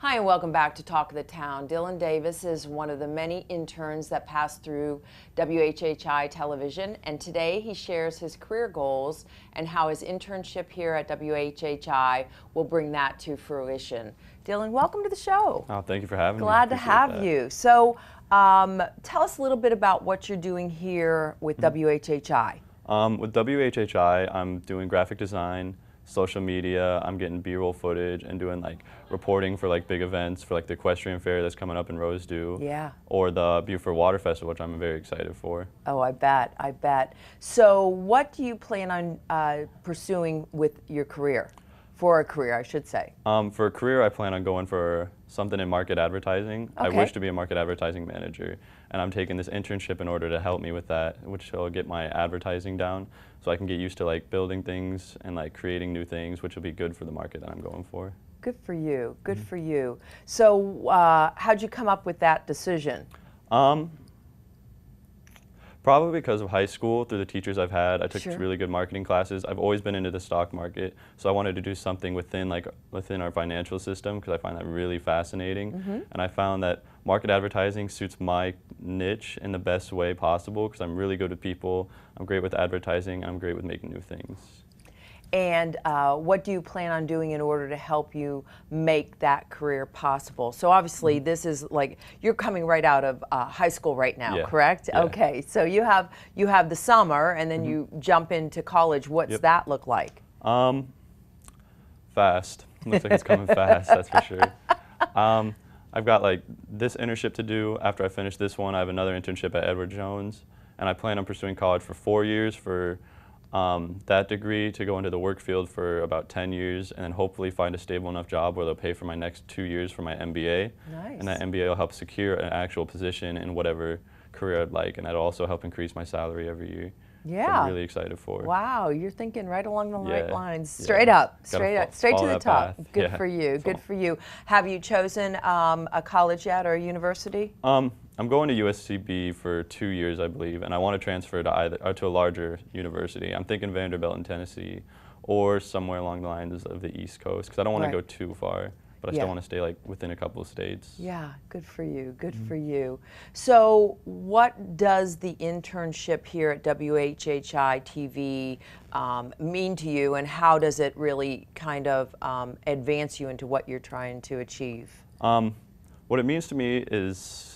Hi, and welcome back to Talk of the Town. Dillon Davis is one of the many interns that passed through WHHI television, and today he shares his career goals and how his internship here at WHHI will bring that to fruition. Dillon, welcome to the show. Oh, thank you for having me. Glad to have you. So tell us a little bit about what you're doing here with WHHI. With WHHI, I'm doing graphic design, social media. I'm getting B-roll footage and doing like reporting for like big events for like the equestrian fair that's coming up in Rosedew. Yeah. Or the Beaufort Water Festival, which I'm very excited for. Oh, I bet, I bet. So what do you plan on pursuing with your career? For a career, I should say. For a career, I plan on going for something in market advertising. Okay. I wish to be a market advertising manager, and I'm taking this internship in order to help me with that, which will get my advertising down so I can get used to like building things and like creating new things, which will be good for the market that I'm going for. Good for you, good for you. So how'd you come up with that decision? Probably because of high school, through the teachers I've had. I took Sure. really good marketing classes. I've always been into the stock market, so I wanted to do something within our financial system because I find that really fascinating. And I found that market advertising suits my niche in the best way possible because I'm really good with people, I'm great with advertising, I'm great with making new things. And what do you plan on doing in order to help you make that career possible? So obviously this is like, you're coming right out of high school right now, Yeah. correct? Yeah. Okay, so you have the summer and then you jump into college. What's that look like? Fast. Looks like it's coming fast, that's for sure. I've got like this internship to do. After I finish this one, I have another internship at Edward Jones, and I plan on pursuing college for 4 years for that degree to go into the work field for about 10 years and then hopefully find a stable enough job where they'll pay for my next 2 years for my MBA. Nice. And that MBA will help secure an actual position in whatever career I'd like, and that'll also help increase my salary every year. Yeah. So I'm really excited for. Wow, you're thinking right along the right Yeah. lines. Yeah. Straight up, Gotta straight up, straight to follow the that top. path. Good Yeah. for you, So- good for you. Have you chosen a college yet or a university? I'm going to USCB for 2 years, I believe, and I want to transfer to a larger university. I'm thinking Vanderbilt in Tennessee or somewhere along the lines of the East Coast because I don't want Right. to go too far, but I Yeah. still want to stay like within a couple of states. Yeah, good for you, good for you. So what does the internship here at WHHI-TV mean to you, and how does it really kind of advance you into what you're trying to achieve? What it means to me is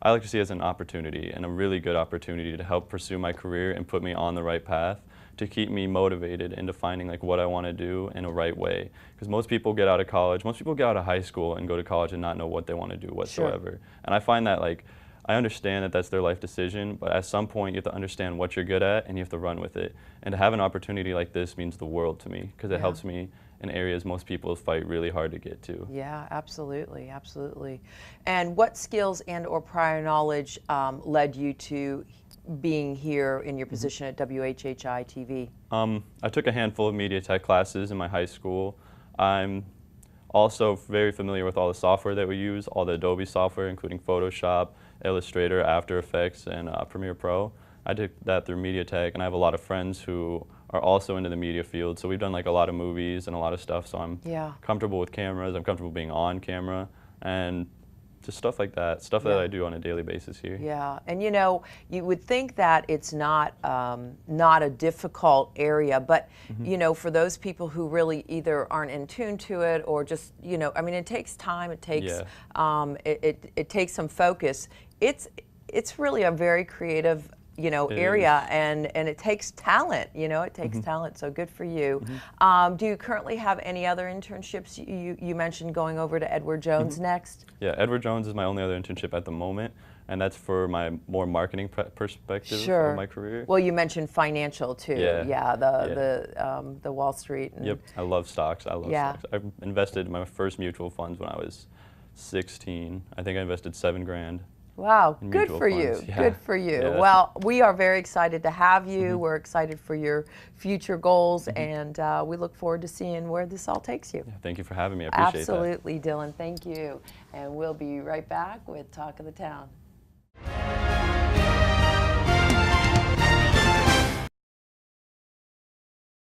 I like to see it as an opportunity, and a really good opportunity to help pursue my career and put me on the right path, to keep me motivated into finding like what I want to do in a right way. Because most people get out of college, most people get out of high school and go to college and not know what they want to do whatsoever. Sure. And I find that like, I understand that that's their life decision, but at some point you have to understand what you're good at and you have to run with it. And to have an opportunity like this means the world to me because it helps me in areas most people fight really hard to get to. Yeah, absolutely, absolutely. And what skills and or prior knowledge led you to being here in your position at WHHI-TV? I took a handful of media tech classes in my high school. I'm also very familiar with all the software that we use, all the Adobe software, including Photoshop, Illustrator, After Effects, and Premiere Pro. I took that through media tech, and I have a lot of friends who are also into the media field, so we've done like a lot of movies and a lot of stuff, so I'm comfortable with cameras, I'm comfortable being on camera, and just stuff like that, stuff that I do on a daily basis here. Yeah, and you know, you would think that it's not not a difficult area, but you know, for those people who really either aren't in tune to it or just, you know, I mean, it takes time, it takes it takes some focus. It's really a very creative, you know, area, and it takes talent, you know, it takes talent, so good for you. Do you currently have any other internships? You mentioned going over to Edward Jones next? Yeah, Edward Jones is my only other internship at the moment, and that's for my more marketing perspective of my career. Well, you mentioned financial too. Yeah, the Wall Street. And Yep, I love stocks, I love stocks. I invested in my first mutual funds when I was 16. I think I invested $7 grand. Wow, good for you, good for you. Well, we are very excited to have you. We're excited for your future goals, and we look forward to seeing where this all takes you. Yeah, thank you for having me, I appreciate that. Absolutely, Dillon, thank you. And we'll be right back with Talk of the Town.